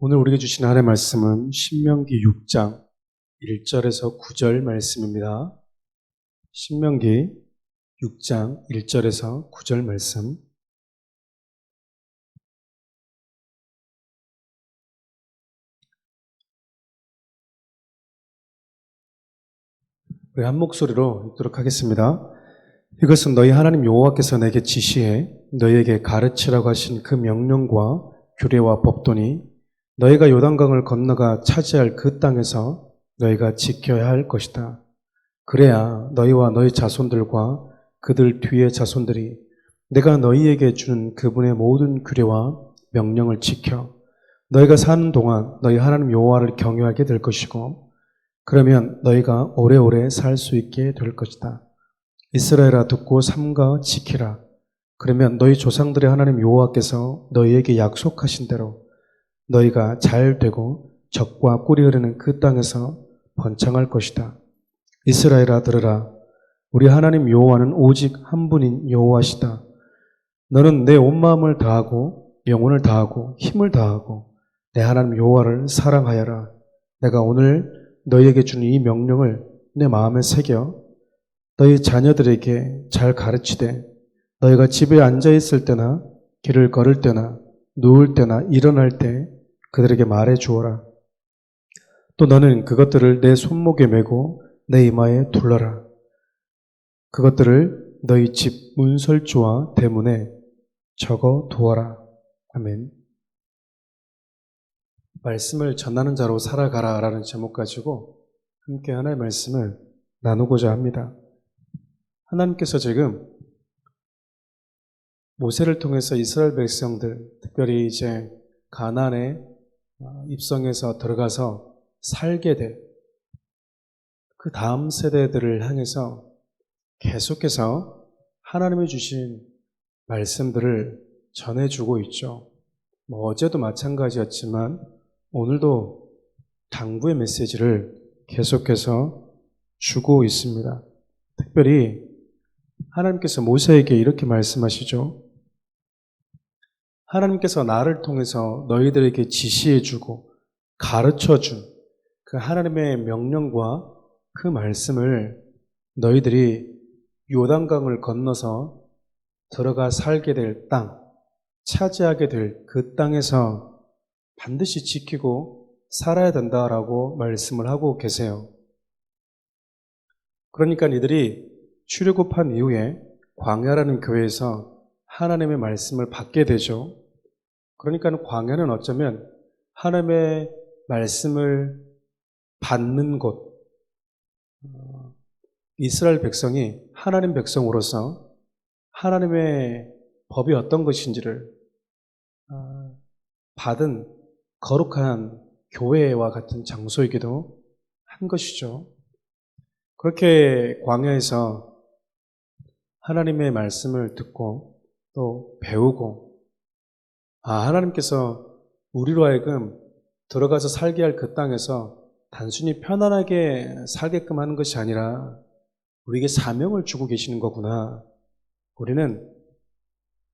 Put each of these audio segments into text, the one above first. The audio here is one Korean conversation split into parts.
오늘 우리에게 주신 하나님의 말씀은 신명기 6장 1절에서 9절 말씀입니다. 신명기 6장 1절에서 9절 말씀. 우리 한 목소리로 읽도록 하겠습니다. 이것은 너희 하나님 여호와께서 내게 지시해 너희에게 가르치라고 하신 그 명령과 규례와 법도니 너희가 요단강을 건너가 차지할 그 땅에서 너희가 지켜야 할 것이다. 그래야 너희와 너희 자손들과 그들 뒤의 자손들이 내가 너희에게 주는 그분의 모든 규례와 명령을 지켜 너희가 사는 동안 너희 하나님 여호와를 경외하게 될 것이고 그러면 너희가 오래오래 살 수 있게 될 것이다. 이스라엘아 듣고 삼가 지키라. 그러면 너희 조상들의 하나님 여호와께서 너희에게 약속하신 대로 너희가 잘 되고 적과 꿀이 흐르는 그 땅에서 번창할 것이다. 이스라엘아 들으라. 우리 하나님 여호와는 오직 한 분인 여호와시다. 너는 내 온 마음을 다하고 영혼을 다하고 힘을 다하고 내 하나님 여호와를 사랑하여라. 내가 오늘 너희에게 주는 이 명령을 내 마음에 새겨 너희 자녀들에게 잘 가르치되 너희가 집에 앉아 있을 때나 길을 걸을 때나 누울 때나 일어날 때 그들에게 말해 주어라. 또 너는 그것들을 내 손목에 메고 내 이마에 둘러라. 그것들을 너희 집 문설주와 대문에 적어 두어라. 아멘. 말씀을 전하는 자로 살아가라 라는 제목 가지고 함께 하나의 말씀을 나누고자 합니다. 하나님께서 지금 모세를 통해서 이스라엘 백성들, 특별히 이제 가나안에 입성해서 들어가서 살게 될 그 다음 세대들을 향해서 계속해서 하나님이 주신 말씀들을 전해주고 있죠. 어제도 마찬가지였지만 오늘도 당부의 메시지를 계속해서 주고 있습니다. 특별히 하나님께서 모세에게 이렇게 말씀하시죠. 하나님께서 나를 통해서 너희들에게 지시해주고 가르쳐준 그 하나님의 명령과 그 말씀을 너희들이 요단강을 건너서 들어가 살게 될 땅, 차지하게 될 그 땅에서 반드시 지키고 살아야 된다라고 말씀을 하고 계세요. 그러니까 이들이 출애굽한 이후에 광야라는 교회에서 하나님의 말씀을 받게 되죠. 그러니까 광야는 어쩌면 하나님의 말씀을 받는 곳, 이스라엘 백성이 하나님 백성으로서 하나님의 법이 어떤 것인지를 받은 거룩한 교회와 같은 장소이기도 한 것이죠. 그렇게 광야에서 하나님의 말씀을 듣고 또 배우고 하나님께서 우리로 하여금 들어가서 살게 할 그 땅에서 단순히 편안하게 살게끔 하는 것이 아니라 우리에게 사명을 주고 계시는 거구나. 우리는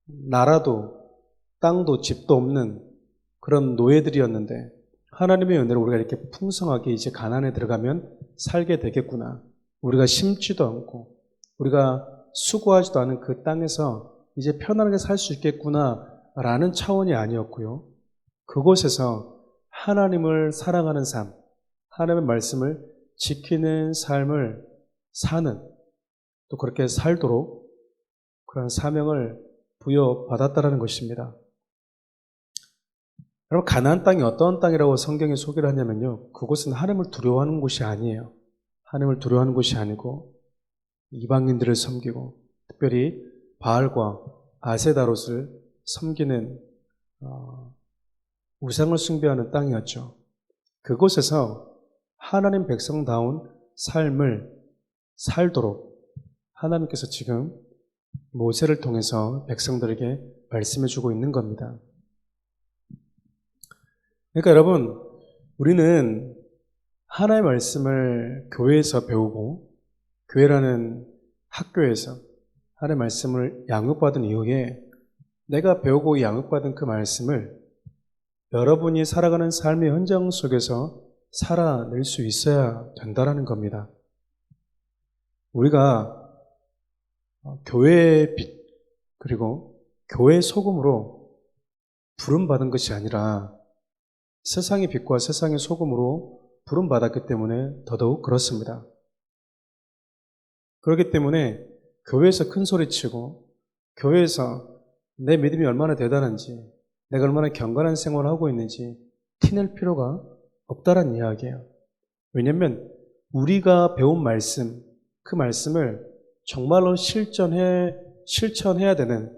나라도 땅도 집도 없는 그런 노예들이었는데 하나님의 은혜로 우리가 이렇게 풍성하게 이제 가나안에 들어가면 살게 되겠구나. 우리가 심지도 않고 우리가 수고하지도 않은 그 땅에서 이제 편안하게 살 수 있겠구나 라는 차원이 아니었고요. 그곳에서 하나님을 사랑하는 삶, 하나님의 말씀을 지키는 삶을 사는, 또 그렇게 살도록 그런 사명을 부여받았다는 것입니다. 여러분, 가나안 땅이 어떤 땅이라고 성경이 소개를 하냐면요, 그곳은 하나님을 두려워하는 곳이 아니에요. 하나님을 두려워하는 곳이 아니고 이방인들을 섬기고 특별히 바알과 아세다롯을 섬기는 우상을 숭배하는 땅이었죠. 그곳에서 하나님 백성다운 삶을 살도록 하나님께서 지금 모세를 통해서 백성들에게 말씀해 주고 있는 겁니다. 그러니까 여러분, 우리는 하나님의 말씀을 교회에서 배우고 교회라는 학교에서 하나님의 말씀을 양육받은 이후에 내가 배우고 양육받은 그 말씀을 여러분이 살아가는 삶의 현장 속에서 살아낼 수 있어야 된다는 겁니다. 우리가 교회의 빛, 그리고 교회의 소금으로 부름받은 것이 아니라 세상의 빛과 세상의 소금으로 부름받았기 때문에 더더욱 그렇습니다. 그렇기 때문에 교회에서 큰 소리치고 교회에서 내 믿음이 얼마나 대단한지, 내가 얼마나 경건한 생활을 하고 있는지 티낼 필요가 없다란 이야기예요. 왜냐하면 우리가 배운 말씀, 그 말씀을 정말로 실천해야 되는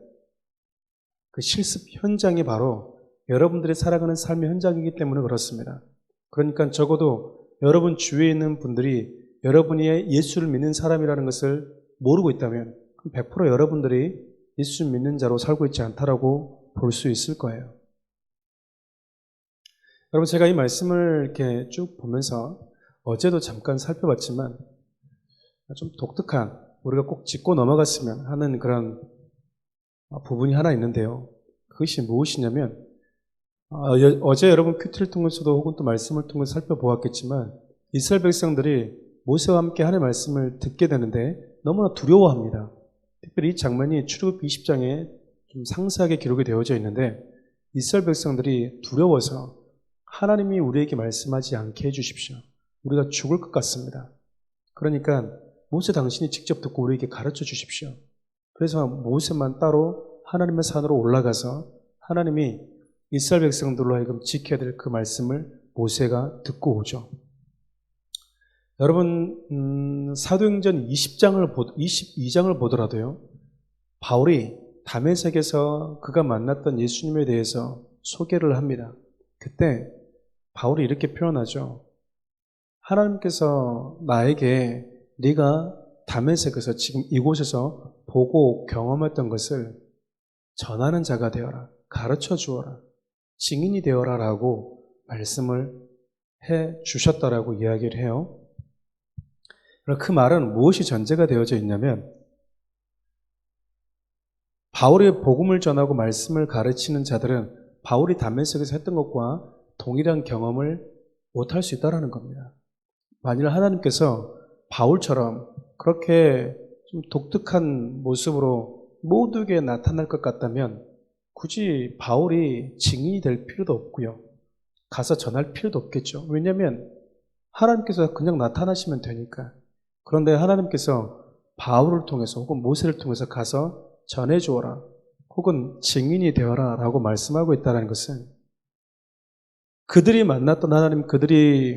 그 실습 현장이 바로 여러분들이 살아가는 삶의 현장이기 때문에 그렇습니다. 그러니까 적어도 여러분 주위에 있는 분들이 여러분이 예수를 믿는 사람이라는 것을 모르고 있다면 100% 여러분들이 예수 믿는 자로 살고 있지 않다라고 볼 수 있을 거예요. 여러분, 제가 이 말씀을 이렇게 쭉 보면서 어제도 잠깐 살펴봤지만 좀 독특한, 우리가 꼭 짚고 넘어갔으면 하는 그런 부분이 하나 있는데요. 그것이 무엇이냐면 어제 여러분 큐티를 통해서도 혹은 또 말씀을 통해서 살펴보았겠지만 이스라엘 백성들이 모세와 함께 하나님의 말씀을 듣게 되는데 너무나 두려워합니다. 특별히 이 장면이 출애굽기 20장에 좀 상세하게 기록이 되어져 있는데 이스라엘 백성들이 두려워서 하나님이 우리에게 말씀하지 않게 해주십시오. 우리가 죽을 것 같습니다. 그러니까 모세 당신이 직접 듣고 우리에게 가르쳐 주십시오. 그래서 모세만 따로 하나님의 산으로 올라가서 하나님이 이스라엘 백성들로 하여금 지켜야 될 그 말씀을 모세가 듣고 오죠. 여러분, 사도행전 22장을 보더라도요, 바울이 다메섹에서 그가 만났던 예수님에 대해서 소개를 합니다. 그때 바울이 이렇게 표현하죠. 하나님께서 나에게 네가 다메섹에서 지금 이곳에서 보고 경험했던 것을 전하는 자가 되어라, 가르쳐 주어라, 증인이 되어라 라고 말씀을 해 주셨다라고 이야기를 해요. 그 말은 무엇이 전제가 되어져 있냐면 바울의 복음을 전하고 말씀을 가르치는 자들은 바울이 다메섹에서 했던 것과 동일한 경험을 못할 수 있다는 겁니다. 만일 하나님께서 바울처럼 그렇게 좀 독특한 모습으로 모두에게 나타날 것 같다면 굳이 바울이 증인이 될 필요도 없고요. 가서 전할 필요도 없겠죠. 왜냐하면 하나님께서 그냥 나타나시면 되니까. 그런데 하나님께서 바울을 통해서 혹은 모세를 통해서 가서 전해주어라 혹은 증인이 되어라 라고 말씀하고 있다는 것은 그들이 만났던 하나님, 그들이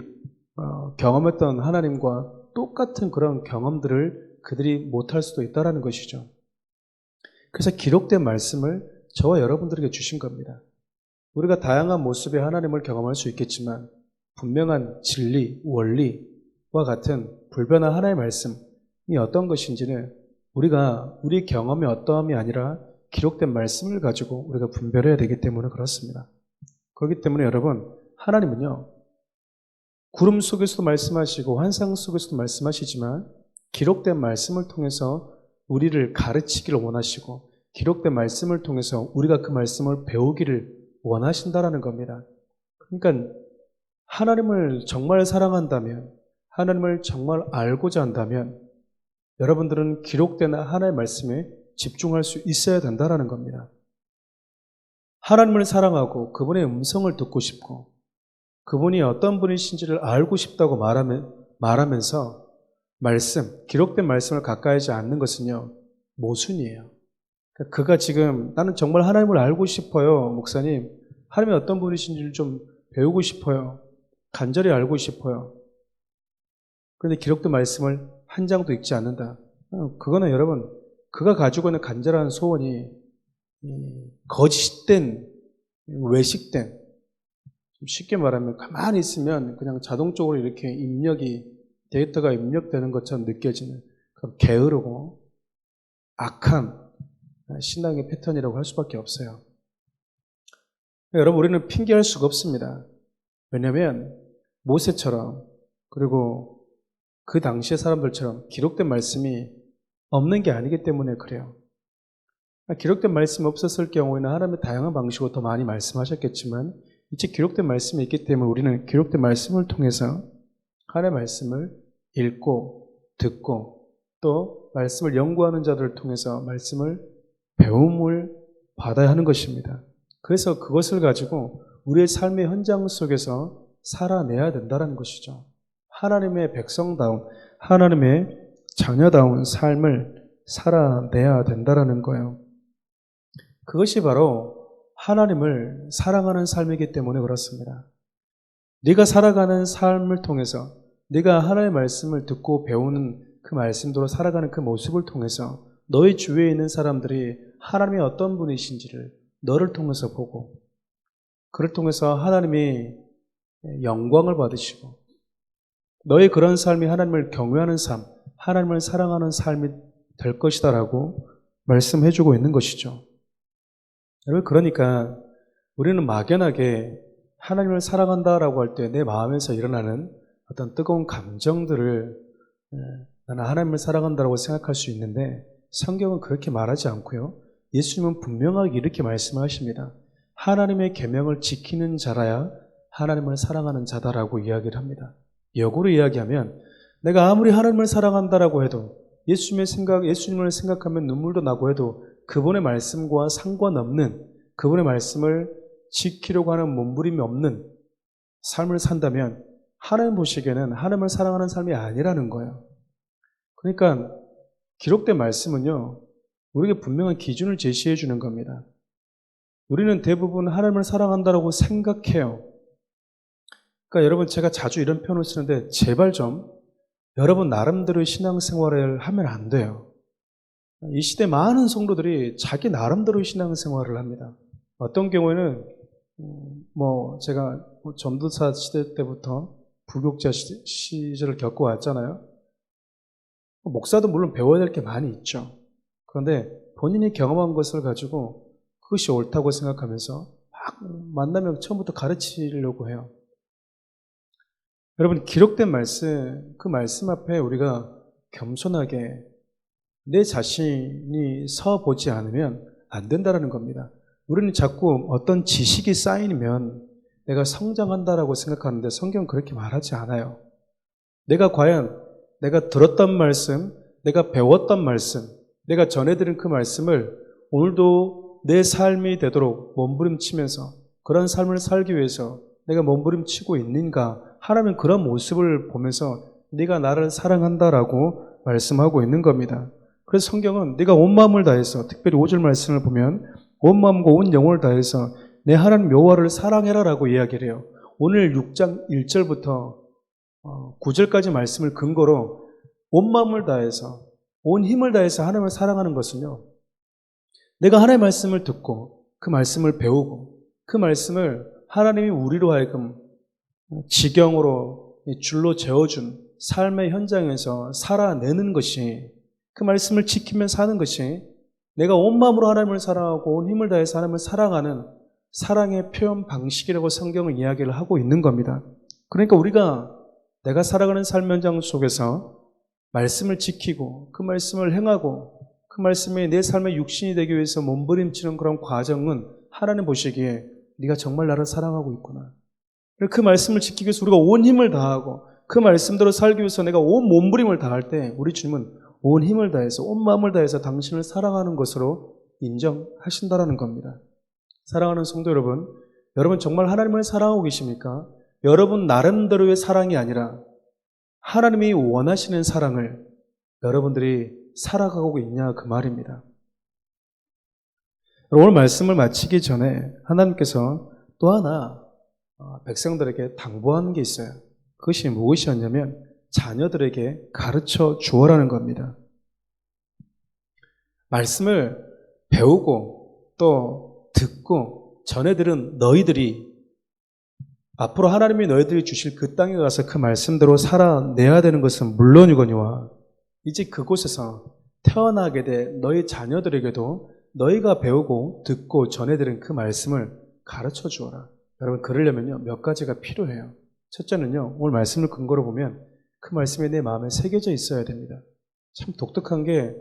경험했던 하나님과 똑같은 그런 경험들을 그들이 못할 수도 있다는 것이죠. 그래서 기록된 말씀을 저와 여러분들에게 주신 겁니다. 우리가 다양한 모습의 하나님을 경험할 수 있겠지만 분명한 진리, 원리와 같은 불변한 하나의 말씀이 어떤 것인지는 우리가 우리 경험의 어떠함이 아니라 기록된 말씀을 가지고 우리가 분별해야 되기 때문에 그렇습니다. 그렇기 때문에 여러분, 하나님은요, 구름 속에서도 말씀하시고 환상 속에서도 말씀하시지만 기록된 말씀을 통해서 우리를 가르치기를 원하시고 기록된 말씀을 통해서 우리가 그 말씀을 배우기를 원하신다라는 겁니다. 그러니까 하나님을 정말 사랑한다면, 하나님을 정말 알고자 한다면 여러분들은 기록된 하나님의 말씀에 집중할 수 있어야 된다라는 겁니다. 하나님을 사랑하고 그분의 음성을 듣고 싶고 그분이 어떤 분이신지를 알고 싶다고 말하면서 기록된 말씀을 가까이 하지 않는 것은요, 모순이에요. 그가 지금 나는 정말 하나님을 알고 싶어요. 목사님, 하나님이 어떤 분이신지를 좀 배우고 싶어요. 간절히 알고 싶어요. 그런데 기록된 말씀을 한 장도 읽지 않는다. 그거는 여러분, 그가 가지고 있는 간절한 소원이 거짓된, 외식된, 쉽게 말하면 가만히 있으면 그냥 자동적으로 이렇게 데이터가 입력되는 것처럼 느껴지는 그런 게으르고 악한 신앙의 패턴이라고 할 수밖에 없어요. 여러분, 우리는 핑계할 수가 없습니다. 왜냐하면 모세처럼 그리고 그 당시의 사람들처럼 기록된 말씀이 없는 게 아니기 때문에 그래요. 기록된 말씀이 없었을 경우에는 하나님의 다양한 방식으로 더 많이 말씀하셨겠지만 이제 기록된 말씀이 있기 때문에 우리는 기록된 말씀을 통해서 하나님의 말씀을 읽고 듣고 또 말씀을 연구하는 자들을 통해서 말씀을 배움을 받아야 하는 것입니다. 그래서 그것을 가지고 우리의 삶의 현장 속에서 살아내야 된다는 것이죠. 하나님의 백성다운, 하나님의 자녀다운 삶을 살아내야 된다는 거예요. 그것이 바로 하나님을 사랑하는 삶이기 때문에 그렇습니다. 네가 살아가는 삶을 통해서 네가 하나님의 말씀을 듣고 배우는 그 말씀대로 살아가는 그 모습을 통해서 너의 주위에 있는 사람들이 하나님이 어떤 분이신지를 너를 통해서 보고 그를 통해서 하나님이 영광을 받으시고 너의 그런 삶이 하나님을 경외하는 삶, 하나님을 사랑하는 삶이 될 것이다라고 말씀해주고 있는 것이죠. 여러분, 그러니까 우리는 막연하게 하나님을 사랑한다라고 할 때 내 마음에서 일어나는 어떤 뜨거운 감정들을 나는 하나님을 사랑한다라고 생각할 수 있는데 성경은 그렇게 말하지 않고요. 예수님은 분명하게 이렇게 말씀하십니다. 하나님의 계명을 지키는 자라야 하나님을 사랑하는 자다라고 이야기를 합니다. 역으로 이야기하면 내가 아무리 하나님을 사랑한다라고 해도 예수님을 생각하면 눈물도 나고 해도 그분의 말씀과 상관없는 그분의 말씀을 지키려고 하는 몸부림이 없는 삶을 산다면 하나님 보시기에는 하나님을 사랑하는 삶이 아니라는 거예요. 그러니까 기록된 말씀은요, 우리에게 분명한 기준을 제시해 주는 겁니다. 우리는 대부분 하나님을 사랑한다라고 생각해요. 그러니까 여러분, 제가 자주 이런 표현을 쓰는데 제발 좀 여러분 나름대로의 신앙생활을 하면 안 돼요. 이 시대 많은 성도들이 자기 나름대로의 신앙생활을 합니다. 어떤 경우에는 제가 전도사 시대 때부터 부교육자 시절을 겪어왔잖아요. 목사도 물론 배워야 될 게 많이 있죠. 그런데 본인이 경험한 것을 가지고 그것이 옳다고 생각하면서 막 만나면 처음부터 가르치려고 해요. 여러분, 기록된 말씀, 그 말씀 앞에 우리가 겸손하게 내 자신이 서보지 않으면 안 된다는 겁니다. 우리는 자꾸 어떤 지식이 쌓이면 내가 성장한다라고 생각하는데 성경은 그렇게 말하지 않아요. 내가 과연 내가 들었던 말씀, 내가 배웠던 말씀, 내가 전해드린 그 말씀을 오늘도 내 삶이 되도록 몸부림치면서 그런 삶을 살기 위해서 내가 몸부림치고 있는가? 하나님은 그런 모습을 보면서 네가 나를 사랑한다라고 말씀하고 있는 겁니다. 그래서 성경은 네가 온 마음을 다해서, 특별히 5절 말씀을 보면 온 마음과 온 영혼을 다해서 내 하나님 여호와를 사랑해라라고 이야기를 해요. 오늘 6장 1절부터 9절까지 말씀을 근거로 온 마음을 다해서 온 힘을 다해서 하나님을 사랑하는 것은요, 내가 하나님의 말씀을 듣고 그 말씀을 배우고 그 말씀을 하나님이 우리로 하여금 지경으로 줄로 재어준 삶의 현장에서 살아내는 것이, 그 말씀을 지키며 사는 것이 내가 온 마음으로 하나님을 사랑하고 온 힘을 다해서 하나님을 사랑하는 사랑의 표현 방식이라고 성경은 이야기를 하고 있는 겁니다. 그러니까 우리가 내가 살아가는 삶 현장 속에서 말씀을 지키고 그 말씀을 행하고 그 말씀이 내 삶의 육신이 되기 위해서 몸부림치는 그런 과정은 하나님 보시기에 네가 정말 나를 사랑하고 있구나. 그 말씀을 지키기 위해서 우리가 온 힘을 다하고 그 말씀대로 살기 위해서 내가 온 몸부림을 다할 때 우리 주님은 온 힘을 다해서 온 마음을 다해서 당신을 사랑하는 것으로 인정하신다라는 겁니다. 사랑하는 성도 여러분, 여러분 정말 하나님을 사랑하고 계십니까? 여러분 나름대로의 사랑이 아니라 하나님이 원하시는 사랑을 여러분들이 살아가고 있냐 그 말입니다. 오늘 말씀을 마치기 전에 하나님께서 또 하나 백성들에게 당부하는 게 있어요. 그것이 무엇이었냐면 자녀들에게 가르쳐 주어라는 겁니다. 말씀을 배우고 또 듣고 전해들은 너희들이 앞으로 하나님이 너희들이 주실 그 땅에 가서 그 말씀대로 살아내야 되는 것은 물론이거니와 이제 그곳에서 태어나게 될 너희 자녀들에게도 너희가 배우고 듣고 전해들은 그 말씀을 가르쳐 주어라. 여러분, 그러려면요 몇 가지가 필요해요. 첫째는요, 오늘 말씀을 근거로 보면 그 말씀이 내 마음에 새겨져 있어야 됩니다. 참 독특한 게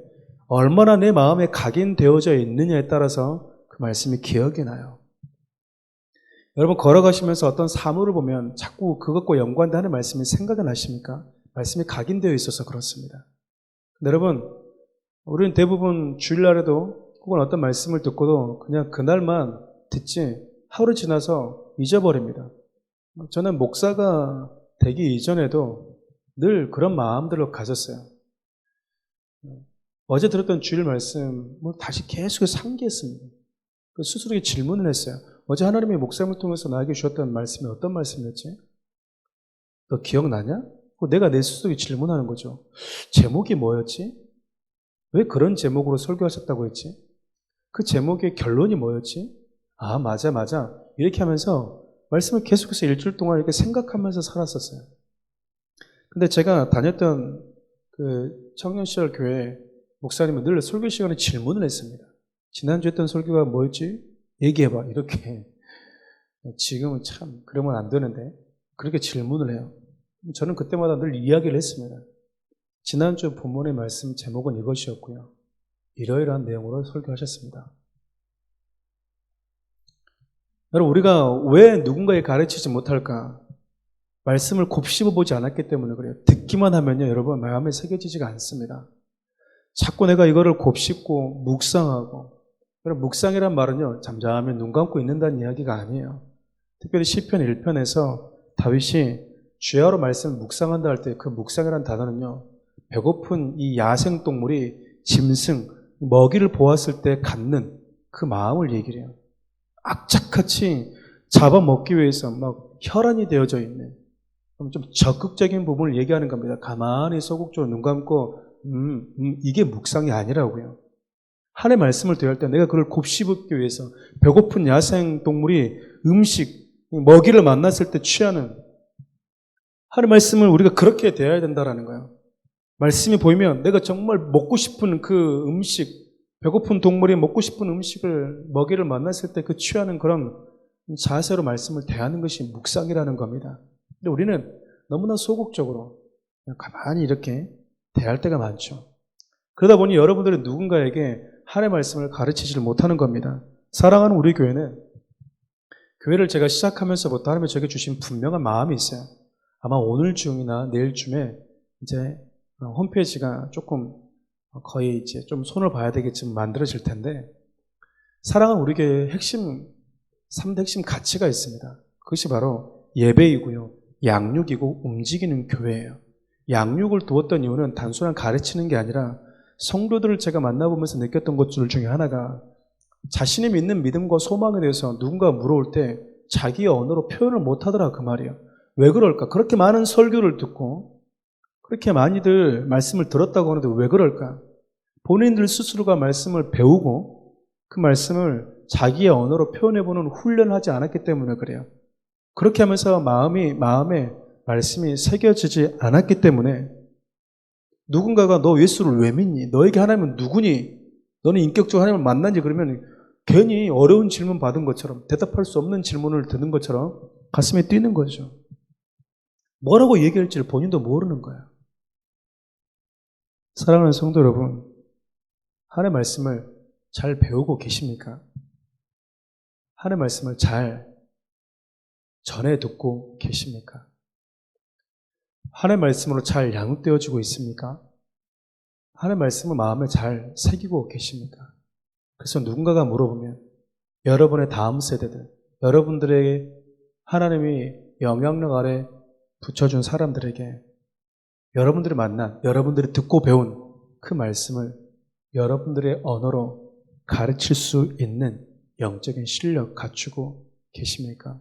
얼마나 내 마음에 각인되어져 있느냐에 따라서 그 말씀이 기억이 나요. 여러분 걸어가시면서 어떤 사물을 보면 자꾸 그것과 연관되는 말씀이 생각이 나십니까? 말씀이 각인되어 있어서 그렇습니다. 근데 여러분, 우리는 대부분 주일날에도 혹은 어떤 말씀을 듣고도 그냥 그날만 듣지 하루 지나서 잊어버립니다. 저는 목사가 되기 이전에도 늘 그런 마음들을 가졌어요. 어제 들었던 주일 말씀 다시 계속해서 상기했습니다. 스스로에게 질문을 했어요. 어제 하나님이 목사님을 통해서 나에게 주셨던 말씀이 어떤 말씀이었지? 너 기억나냐? 내가 내 스스로에게 질문하는 거죠. 제목이 뭐였지? 왜 그런 제목으로 설교하셨다고 했지? 그 제목의 결론이 뭐였지? 아, 맞아. 이렇게 하면서 말씀을 계속해서 일주일 동안 이렇게 생각하면서 살았었어요. 근데 제가 다녔던 그 청년시절 교회 목사님은 늘 설교 시간에 질문을 했습니다. 지난주에 했던 설교가 뭐였지? 얘기해봐. 이렇게. 지금은 참 그러면 안 되는데 그렇게 질문을 해요. 저는 그때마다 늘 이야기를 했습니다. 지난주 본문의 말씀 제목은 이것이었고요. 이러이러한 내용으로 설교하셨습니다. 여러분, 우리가 왜 누군가에 가르치지 못할까? 말씀을 곱씹어보지 않았기 때문에 그래요. 듣기만 하면요, 여러분, 마음에 새겨지지가 않습니다. 자꾸 내가 이거를 곱씹고 묵상하고, 여러분, 묵상이란 말은요, 잠잠히 눈 감고 있는다는 이야기가 아니에요. 특별히 시편 1편에서 다윗이 주야로 말씀을 묵상한다 할 때 그 묵상이라는 단어는요, 배고픈 이 야생동물이 짐승, 먹이를 보았을 때 갖는 그 마음을 얘기를 해요. 악착같이 잡아먹기 위해서 막 혈안이 되어져 있는 좀 적극적인 부분을 얘기하는 겁니다. 가만히 소극적으로 눈 감고 이게 묵상이 아니라고요. 하나님의 말씀을 대할 때 내가 그걸 곱씹기 위해서 배고픈 야생동물이 음식, 먹이를 만났을 때 취하는 하나님의 말씀을 우리가 그렇게 대해야 된다는 거예요. 말씀이 보이면 내가 정말 먹고 싶은 그 음식, 배고픈 동물이 먹고 싶은 음식을, 먹이를 만났을 때 그 취하는 그런 자세로 말씀을 대하는 것이 묵상이라는 겁니다. 근데 우리는 너무나 소극적으로 가만히 이렇게 대할 때가 많죠. 그러다 보니 여러분들은 누군가에게 하나님의 말씀을 가르치지를 못하는 겁니다. 사랑하는 우리 교회는 교회를 제가 시작하면서부터 하나님이 저에게 주신 분명한 마음이 있어요. 아마 오늘 중이나 내일쯤에 이제 홈페이지가 조금 거의 이제 좀 손을 봐야 되겠지만 만들어질 텐데, 사랑하는 우리 교회의 핵심, 3대 핵심 가치가 있습니다. 그것이 바로 예배이고요, 양육이고 움직이는 교회예요. 양육을 두었던 이유는 단순한 가르치는 게 아니라 성도들을 제가 만나보면서 느꼈던 것들 중에 하나가 자신이 믿는 믿음과 소망에 대해서 누군가 물어올 때 자기의 언어로 표현을 못하더라 그 말이에요. 왜 그럴까? 그렇게 많은 설교를 듣고 그렇게 많이들 말씀을 들었다고 하는데 왜 그럴까? 본인들 스스로가 말씀을 배우고 그 말씀을 자기의 언어로 표현해보는 훈련을 하지 않았기 때문에 그래요. 그렇게 하면서 마음에 말씀이 새겨지지 않았기 때문에 누군가가 너 예수를 왜 믿니? 너에게 하나님은 누구니? 너는 인격적으로 하나님을 만난지 그러면 괜히 어려운 질문 받은 것처럼 대답할 수 없는 질문을 듣는 것처럼 가슴에 뛰는 거죠. 뭐라고 얘기할지를 본인도 모르는 거예요. 사랑하는 성도 여러분, 하나님의 말씀을 잘 배우고 계십니까? 하나님의 말씀을 잘 전해 듣고 계십니까? 하나님의 말씀으로 잘 양육되어지고 있습니까? 하나님의 말씀을 마음에 잘 새기고 계십니까? 그래서 누군가가 물어보면 여러분의 다음 세대들, 여러분들에게 하나님이 영향력 아래 붙여준 사람들에게 여러분들이 만난, 여러분들이 듣고 배운 그 말씀을 여러분들의 언어로 가르칠 수 있는 영적인 실력 갖추고 계십니까?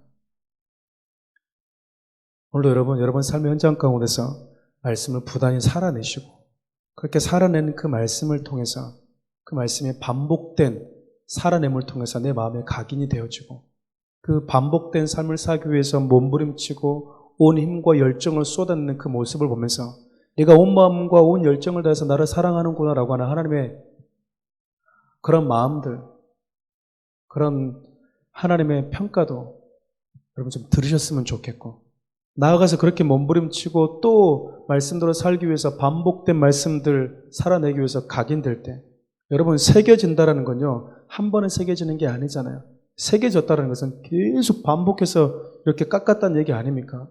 오늘도 여러분 삶의 현장 가운데서 말씀을 부단히 살아내시고 그렇게 살아내는 그 말씀을 통해서 그 말씀이 반복된 살아냄을 통해서 내 마음에 각인이 되어지고 그 반복된 삶을 살기 위해서 몸부림치고 온 힘과 열정을 쏟아내는 그 모습을 보면서 네가 온 마음과 온 열정을 다해서 나를 사랑하는구나 라고 하는 하나님의 그런 마음들, 그런 하나님의 평가도 여러분 좀 들으셨으면 좋겠고, 나아가서 그렇게 몸부림치고 또 말씀대로 살기 위해서 반복된 말씀들 살아내기 위해서 각인될 때 여러분 새겨진다라는 건요 한 번에 새겨지는 게 아니잖아요. 새겨졌다는 것은 계속 반복해서 이렇게 깎았다는 얘기 아닙니까?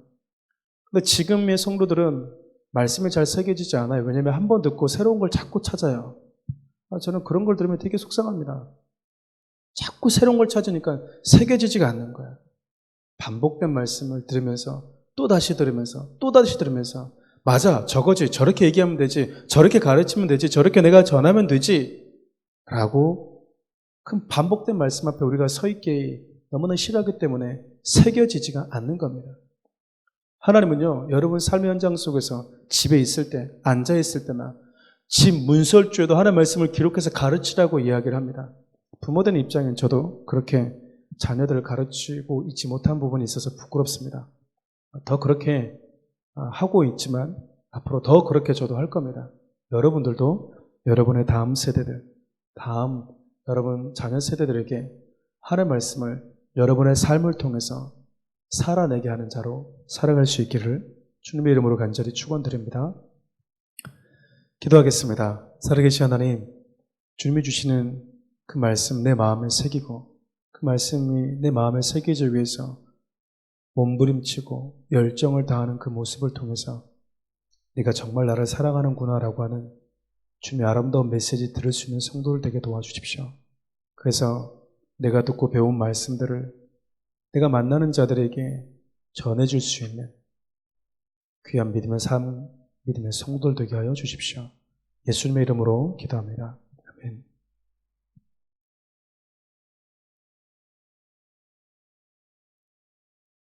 근데 지금의 성도들은 말씀이 잘 새겨지지 않아요. 왜냐하면 한 번 듣고 새로운 걸 자꾸 찾아요. 저는 그런 걸 들으면 되게 속상합니다. 자꾸 새로운 걸 찾으니까 새겨지지가 않는 거예요. 반복된 말씀을 들으면서 또다시 들으면서 또다시 들으면서 맞아, 저거지, 저렇게 얘기하면 되지, 저렇게 가르치면 되지, 저렇게 내가 전하면 되지 라고 큰 반복된 말씀 앞에 우리가 서 있기 너무나 싫어하기 때문에 새겨지지가 않는 겁니다. 하나님은요, 여러분 삶의 현장 속에서 집에 있을 때, 앉아 있을 때나 집 문설주에도 하나님의 말씀을 기록해서 가르치라고 이야기를 합니다. 부모된 입장엔 저도 그렇게 자녀들을 가르치고 있지 못한 부분이 있어서 부끄럽습니다. 더 그렇게 하고 있지만 앞으로 더 그렇게 저도 할 겁니다. 여러분들도 여러분의 다음 세대들, 다음 여러분 자녀 세대들에게 하나님의 말씀을 여러분의 삶을 통해서 살아내게 하는 자로 살아갈 수 있기를 주님의 이름으로 간절히 축원드립니다. 기도하겠습니다. 살아계신 하나님, 주님이 주시는 그 말씀 내 마음에 새기고 그 말씀이 내 마음에 새기기 위해서 몸부림치고 열정을 다하는 그 모습을 통해서 네가 정말 나를 사랑하는구나라고 하는 주님의 아름다운 메시지 들을 수 있는 성도를 되게 도와주십시오. 그래서 내가 듣고 배운 말씀들을 내가 만나는 자들에게 전해줄 수 있는 귀한 믿음의 삶, 믿음의 성도들 되게 하여 주십시오. 예수님의 이름으로 기도합니다.